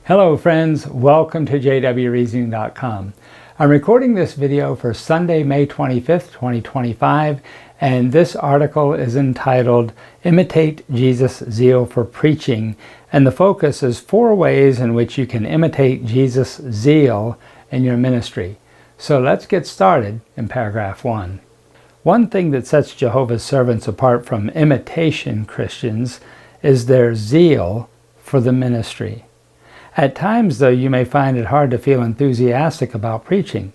Hello friends, welcome to jwreasoning.com. I'm recording this video for Sunday, May 25th, 2025, and this article is entitled Imitate Jesus' Zeal for Preaching, and the focus is 4 ways in which you can imitate Jesus' zeal in your ministry. So let's get started in paragraph 1. One thing that sets Jehovah's servants apart from imitation Christians is their zeal for the ministry. At times, though, you may find it hard to feel enthusiastic about preaching.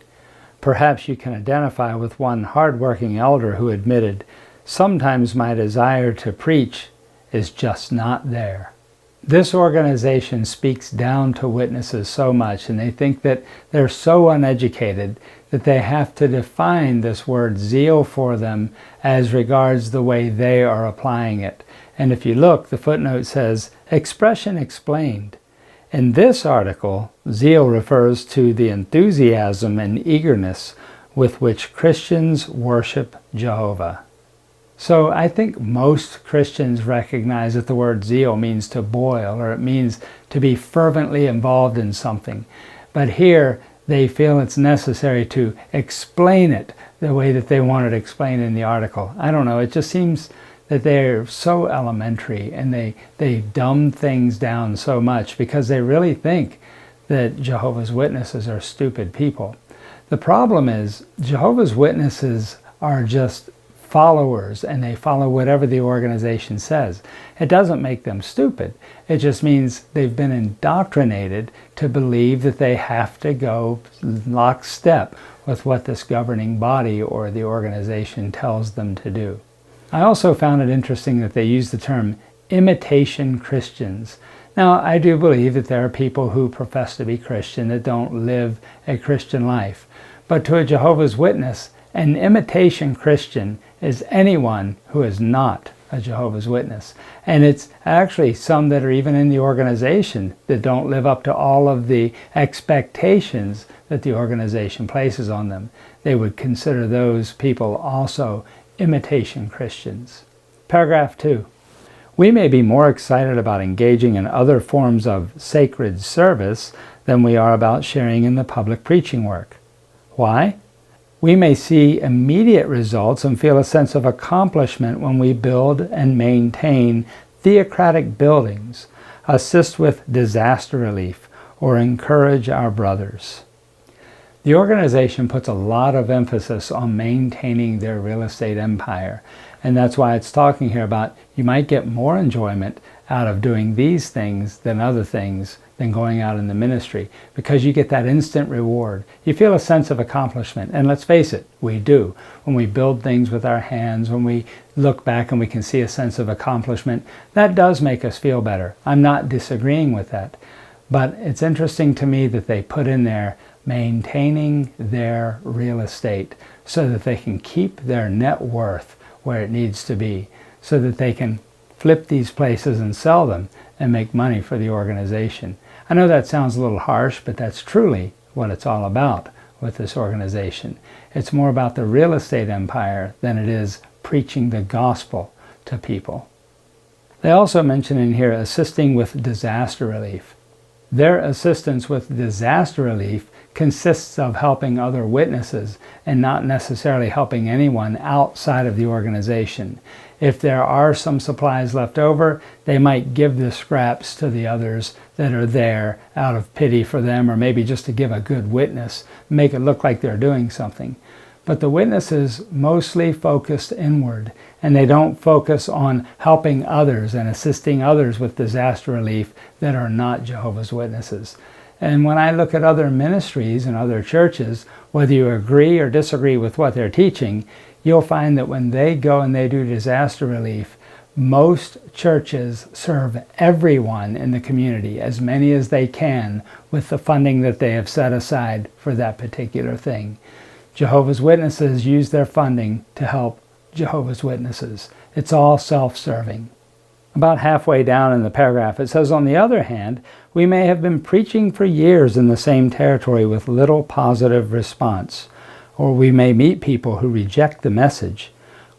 Perhaps you can identify with one hard-working elder who admitted, "Sometimes my desire to preach is just not there." This organization speaks down to witnesses so much, and they think that they're so uneducated that they have to define this word zeal for them as regards the way they are applying it. And if you look, the footnote says, "Expression explained." In this article, zeal refers to the enthusiasm and eagerness with which Christians worship Jehovah. So I think most Christians recognize that the word zeal means to boil, or it means to be fervently involved in something. But here they feel it's necessary to explain it the way that they want it explained in the article. I don't know, it just seems that they're so elementary, and they dumb things down so much because they really think that Jehovah's Witnesses are stupid people. The problem is Jehovah's Witnesses are just followers, and they follow whatever the organization says. It doesn't make them stupid. It just means they've been indoctrinated to believe that they have to go lockstep with what this governing body or the organization tells them to do. I also found it interesting that they use the term imitation Christians. Now, I do believe that there are people who profess to be Christian that don't live a Christian life. But to a Jehovah's Witness, an imitation Christian is anyone who is not a Jehovah's Witness. And it's actually some that are even in the organization that don't live up to all of the expectations that the organization places on them. They would consider those people also imitation Christians. Paragraph 2. We may be more excited about engaging in other forms of sacred service than we are about sharing in the public preaching work. Why? We may see immediate results and feel a sense of accomplishment when we build and maintain theocratic buildings, assist with disaster relief, or encourage our brothers. The organization puts a lot of emphasis on maintaining their real estate empire, and that's why it's talking here about you might get more enjoyment out of doing these things than other things than going out in the ministry, because you get that instant reward. You feel a sense of accomplishment, and let's face it, we do. When we build things with our hands, when we look back and we can see a sense of accomplishment, that does make us feel better. I'm not disagreeing with that, but it's interesting to me that they put in there maintaining their real estate so that they can keep their net worth where it needs to be, so that they can flip these places and sell them and make money for the organization. I know that sounds a little harsh, but that's truly what it's all about with this organization. It's more about the real estate empire than it is preaching the gospel to people. They also mention in here assisting with disaster relief. Their assistance with disaster relief consists of helping other witnesses and not necessarily helping anyone outside of the organization. If there are some supplies left over, they might give the scraps to the others that are there out of pity for them, or maybe just to give a good witness, make it look like they're doing something. But the witnesses mostly focus inward, and they don't focus on helping others and assisting others with disaster relief that are not Jehovah's Witnesses. And when I look at other ministries and other churches, whether you agree or disagree with what they're teaching, you'll find that when they go and they do disaster relief, most churches serve everyone in the community, as many as they can, with the funding that they have set aside for that particular thing. Jehovah's Witnesses use their funding to help Jehovah's Witnesses. It's all self-serving. About halfway down in the paragraph, it says, on the other hand, we may have been preaching for years in the same territory with little positive response, or we may meet people who reject the message.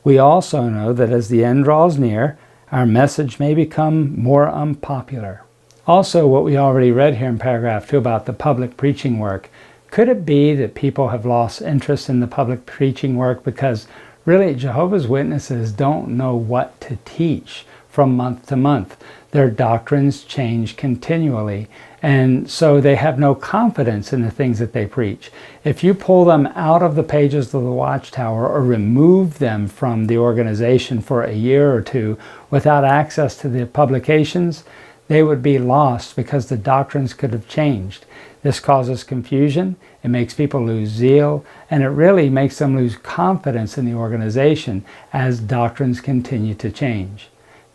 We also know that as the end draws near, our message may become more unpopular. Also, what we already read here in paragraph 2 about the public preaching work, could it be that people have lost interest in the public preaching work because really Jehovah's Witnesses don't know what to teach from month to month? Their doctrines change continually, and so they have no confidence in the things that they preach. If you pull them out of the pages of the Watchtower or remove them from the organization for a year or two without access to the publications, they would be lost because the doctrines could have changed. This causes confusion, it makes people lose zeal, and it really makes them lose confidence in the organization as doctrines continue to change.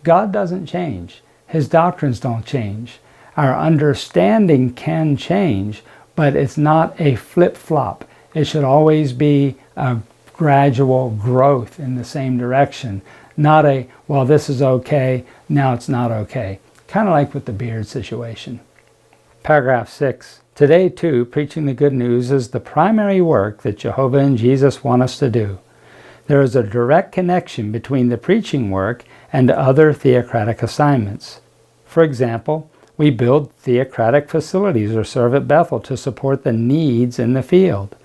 God doesn't change. His doctrines don't change. Our understanding can change, but it's not a flip-flop. It should always be a gradual growth in the same direction, not a, well, this is okay, now it's not okay. Kind of like with the beard situation. Paragraph 6. Today, too, preaching the good news is the primary work that Jehovah and Jesus want us to do. There is a direct connection between the preaching work and other theocratic assignments. For example, we build theocratic facilities or serve at Bethel to support the needs in the field.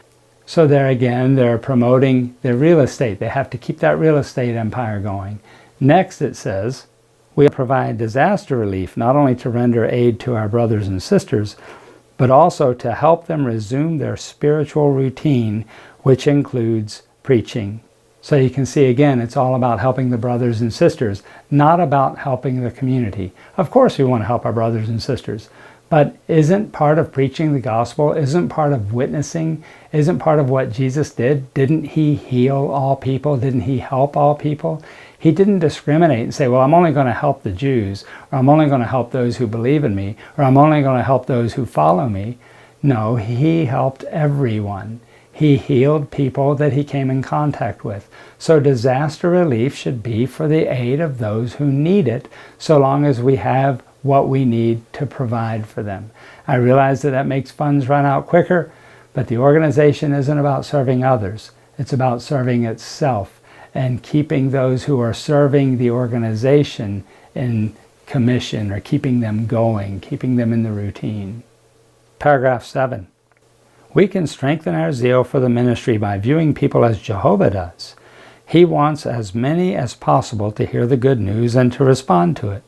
So there again, they're promoting their real estate. They have to keep that real estate empire going. Next it says, we provide disaster relief not only to render aid to our brothers and sisters, but also to help them resume their spiritual routine, which includes preaching. So you can see again, it's all about helping the brothers and sisters, not about helping the community. Of course we want to help our brothers and sisters, but isn't part of preaching the gospel, isn't part of witnessing, isn't part of what Jesus did? Didn't he heal all people? Didn't he help all people? He didn't discriminate and say, well, I'm only going to help the Jews, or I'm only going to help those who believe in me, or I'm only going to help those who follow me. No, he helped everyone. He healed people that he came in contact with. So disaster relief should be for the aid of those who need it, so long as we have what we need to provide for them. I realize that makes funds run out quicker, but the organization isn't about serving others. It's about serving itself and keeping those who are serving the organization in commission, or keeping them going, keeping them in the routine. Paragraph 7. We can strengthen our zeal for the ministry by viewing people as Jehovah does. He wants as many as possible to hear the good news and to respond to it.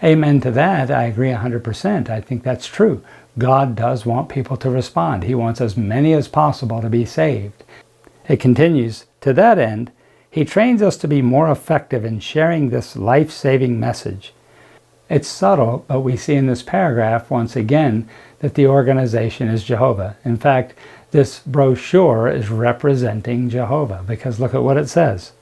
Amen to that. I agree 100%. I think that's true. God does want people to respond. He wants as many as possible to be saved. It continues, to that end, he trains us to be more effective in sharing this life-saving message. It's subtle, but we see in this paragraph once again that the organization is Jehovah. In fact, this brochure is representing Jehovah, because look at what it says.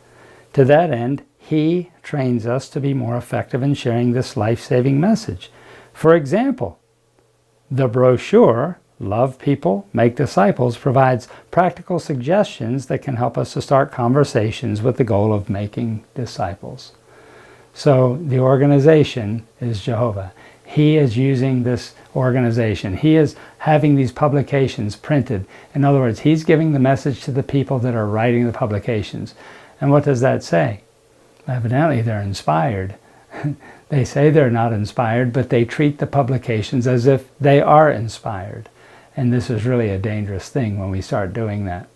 To that end, he trains us to be more effective in sharing this life-saving message. For example, the brochure, Love People, Make Disciples, provides practical suggestions that can help us to start conversations with the goal of making disciples. So the organization is Jehovah. He is using this organization. He is having these publications printed. In other words, he's giving the message to the people that are writing the publications. And what does that say? Evidently they're inspired. They say they're not inspired, but they treat the publications as if they are inspired. And this is really a dangerous thing when we start doing that.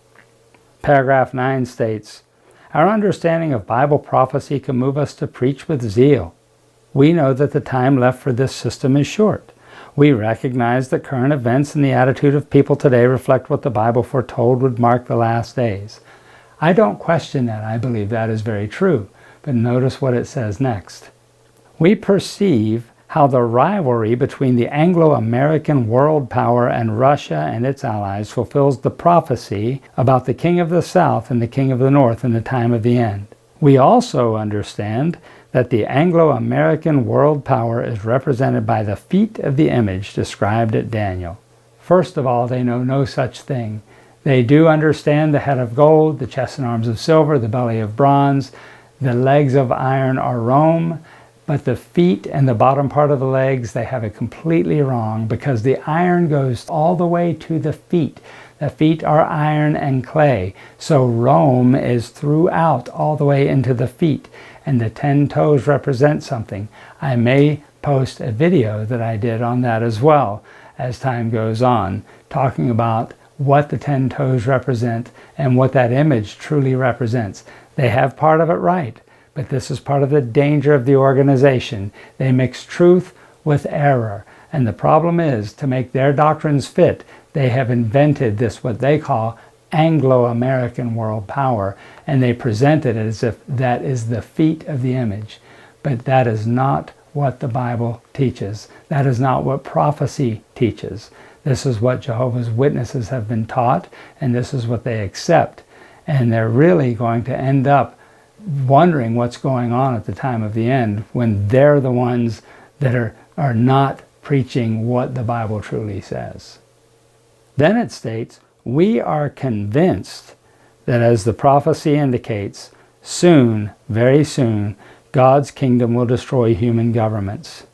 Paragraph 9 states, our understanding of Bible prophecy can move us to preach with zeal. We know that the time left for this system is short. We recognize that current events and the attitude of people today reflect what the Bible foretold would mark the last days. I don't question that. I believe that is very true. But notice what it says next. We perceive how the rivalry between the Anglo-American world power and Russia and its allies fulfills the prophecy about the king of the south and the king of the north in the time of the end. We also understand that the Anglo-American world power is represented by the feet of the image described at Daniel. First of all, they know no such thing. They do understand the head of gold, the chest and arms of silver, the belly of bronze, the legs of iron are Rome, but the feet and the bottom part of the legs, they have it completely wrong, because the iron goes all the way to the feet. The feet are iron and clay. So Rome is throughout all the way into the feet. And the 10 toes represent something. I may post a video that I did on that as well as time goes on, talking about what the 10 toes represent and what that image truly represents. They have part of it right, but this is part of the danger of the organization. They mix truth with error. And the problem is, to make their doctrines fit, they have invented this, what they call Anglo-American world power, and they present it as if that is the feet of the image. But that is not what the Bible teaches. That is not what prophecy teaches. This is what Jehovah's Witnesses have been taught, and this is what they accept. And they're really going to end up wondering what's going on at the time of the end, when they're the ones that are not preaching what the Bible truly says. Then it states, we are convinced that, as the prophecy indicates, soon, very soon, God's kingdom will destroy human governments.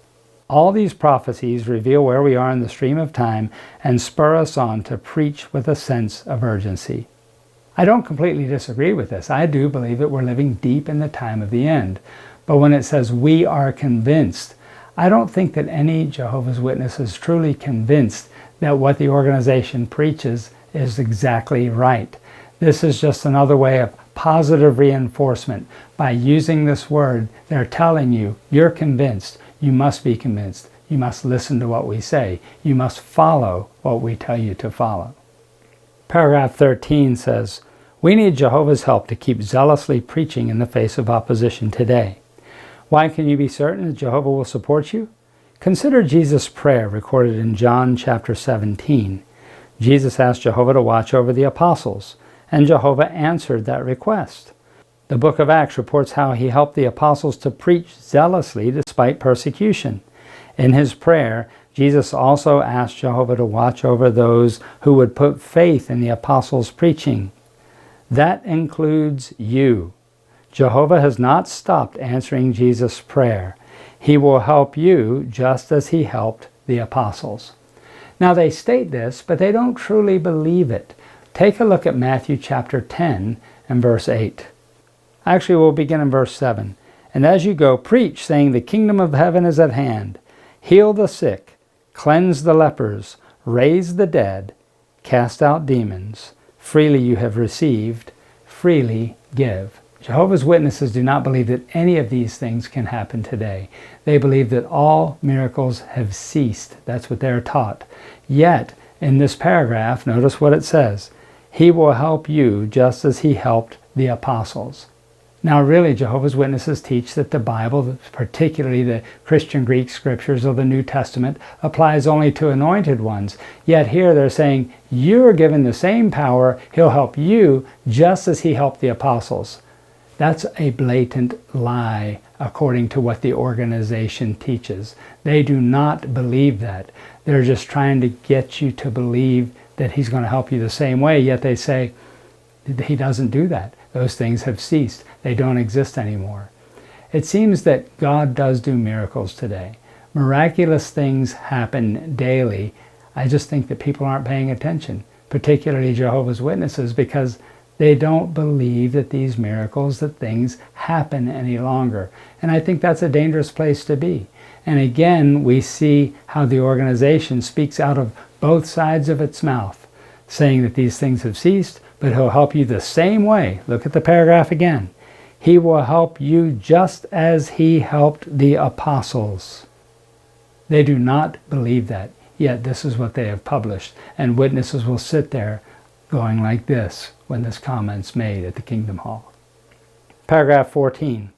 All these prophecies reveal where we are in the stream of time and spur us on to preach with a sense of urgency. I don't completely disagree with this. I do believe that we're living deep in the time of the end. But when it says we are convinced, I don't think that any Jehovah's Witness is truly convinced that what the organization preaches is exactly right. This is just another way of positive reinforcement. By using this word, they're telling you, you're convinced. You must be convinced. You must listen to what we say. You must follow what we tell you to follow. Paragraph 13 says, we need Jehovah's help to keep zealously preaching in the face of opposition today. Why can you be certain that Jehovah will support you? Consider Jesus' prayer recorded in John chapter 17. Jesus asked Jehovah to watch over the apostles, and Jehovah answered that request. The book of Acts reports how he helped the apostles to preach zealously despite persecution. In his prayer, Jesus also asked Jehovah to watch over those who would put faith in the apostles' preaching. That includes you. Jehovah has not stopped answering Jesus' prayer. He will help you just as he helped the apostles. Now they state this, but they don't truly believe it. Take a look at Matthew chapter 10 and verse 8. Actually, we'll begin in verse 7. And as you go, preach, saying, the kingdom of heaven is at hand. Heal the sick, cleanse the lepers, raise the dead, cast out demons. Freely you have received, freely give. Jehovah's Witnesses do not believe that any of these things can happen today. They believe that all miracles have ceased. That's what they're taught. Yet, in this paragraph, notice what it says. He will help you just as he helped the apostles. Now really, Jehovah's Witnesses teach that the Bible, particularly the Christian Greek scriptures of the New Testament, applies only to anointed ones. Yet here they're saying, you're given the same power, he'll help you just as he helped the apostles. That's a blatant lie according to what the organization teaches. They do not believe that. They're just trying to get you to believe that he's going to help you the same way, yet they say he doesn't do that. Those things have ceased. They don't exist anymore. It seems that God does do miracles today. Miraculous things happen daily. I just think that people aren't paying attention, particularly Jehovah's Witnesses, because they don't believe that these miracles, that things happen any longer. And I think that's a dangerous place to be. And again, we see how the organization speaks out of both sides of its mouth, saying that these things have ceased, but he'll help you the same way. Look at the paragraph again. He will help you just as he helped the apostles. They do not believe that, yet this is what they have published. And witnesses will sit there going like this when this comment's made at the Kingdom Hall. Paragraph 14.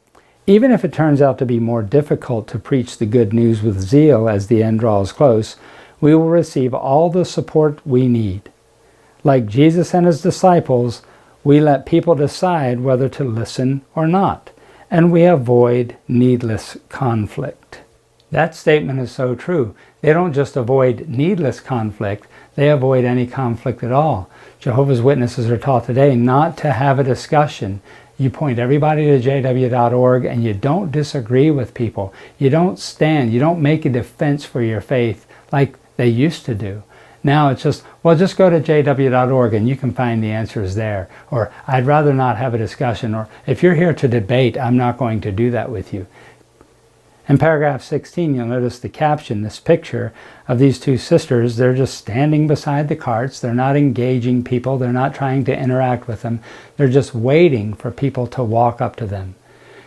Even if it turns out to be more difficult to preach the good news with zeal as the end draws close, we will receive all the support we need. Like Jesus and his disciples, we let people decide whether to listen or not, and we avoid needless conflict. That statement is so true. They don't just avoid needless conflict, they avoid any conflict at all. Jehovah's Witnesses are taught today not to have a discussion. You point everybody to jw.org and you don't disagree with people. You don't stand, you don't make a defense for your faith like they used to do. Now it's just, well, just go to jw.org and you can find the answers there. Or I'd rather not have a discussion. Or if you're here to debate, I'm not going to do that with you. In paragraph 16, you'll notice the caption, this picture of these two sisters. They're just standing beside the carts. They're not engaging people. They're not trying to interact with them. They're just waiting for people to walk up to them.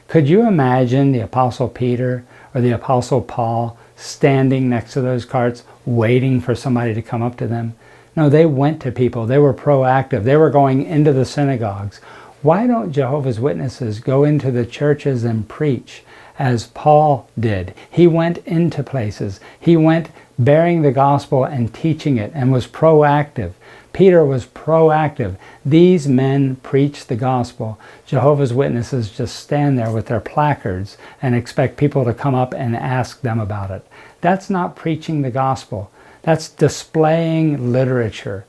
Could you imagine the Apostle Peter or the Apostle Paul standing next to those carts waiting for somebody to come up to them? No, they went to people. They were proactive. They were going into the synagogues. Why don't Jehovah's Witnesses go into the churches and preach as Paul did? He went into places. He went bearing the gospel and teaching it and was proactive. Peter was proactive. These men preached the gospel. Jehovah's Witnesses just stand there with their placards and expect people to come up and ask them about it. That's not preaching the gospel. That's displaying literature.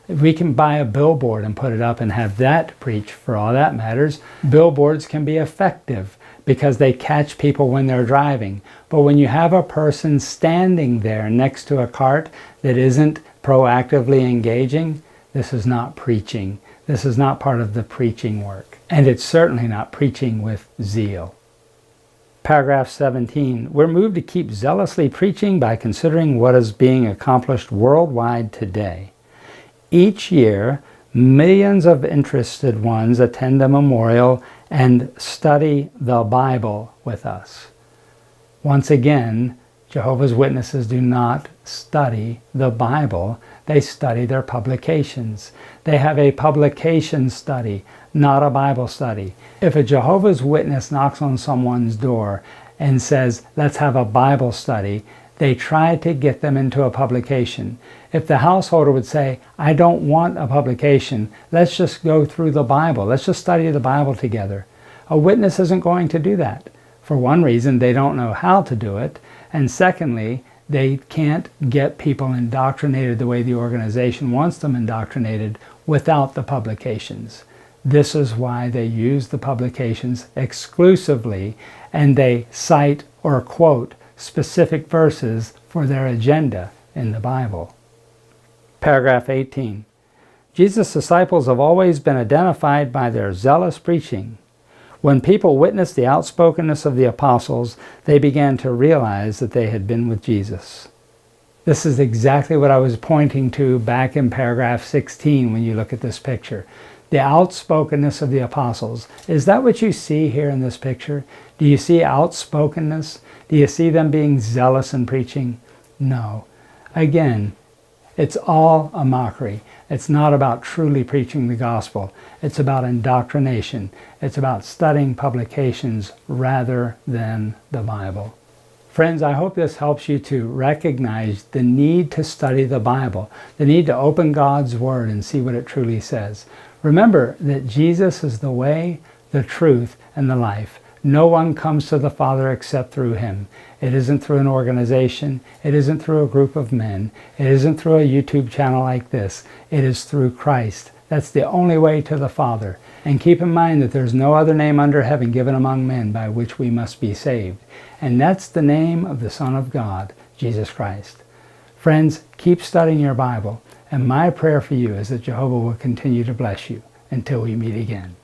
We can buy a billboard and put it up and have that preach for all that matters. Billboards can be effective because they catch people when they're driving. But when you have a person standing there next to a cart that isn't proactively engaging, this is not preaching. This is not part of the preaching work. And it's certainly not preaching with zeal. Paragraph 17, we're moved to keep zealously preaching by considering what is being accomplished worldwide today. Each year, millions of interested ones attend a memorial and study the Bible with us. Once again, Jehovah's Witnesses do not study the Bible. They study their publications. They have a publication study, not a Bible study. If a Jehovah's Witness knocks on someone's door and says, let's have a Bible study, they try to get them into a publication. If the householder would say, I don't want a publication, let's just go through the Bible. Let's just study the Bible together. A witness isn't going to do that. For one reason, they don't know how to do it. And secondly, they can't get people indoctrinated the way the organization wants them indoctrinated without the publications. This is why they use the publications exclusively, and they cite or quote specific verses for their agenda in the Bible. Paragraph 18. Jesus' disciples have always been identified by their zealous preaching. When people witnessed the outspokenness of the apostles, they began to realize that they had been with Jesus. This is exactly what I was pointing to back in paragraph 16 when you look at this picture. The outspokenness of the apostles. Is that what you see here in this picture? Do you see outspokenness? Do you see them being zealous in preaching? No. Again, it's all a mockery. It's not about truly preaching the gospel. It's about indoctrination. It's about studying publications rather than the Bible. Friends, I hope this helps you to recognize the need to study the Bible, the need to open God's Word and see what it truly says. Remember that Jesus is the way, the truth, and the life. No one comes to the Father except through Him. It isn't through an organization. It isn't through a group of men. It isn't through a YouTube channel like this. It is through Christ. That's the only way to the Father. And keep in mind that there's no other name under heaven given among men by which we must be saved. And that's the name of the Son of God, Jesus Christ. Friends, keep studying your Bible. And my prayer for you is that Jehovah will continue to bless you until we meet again.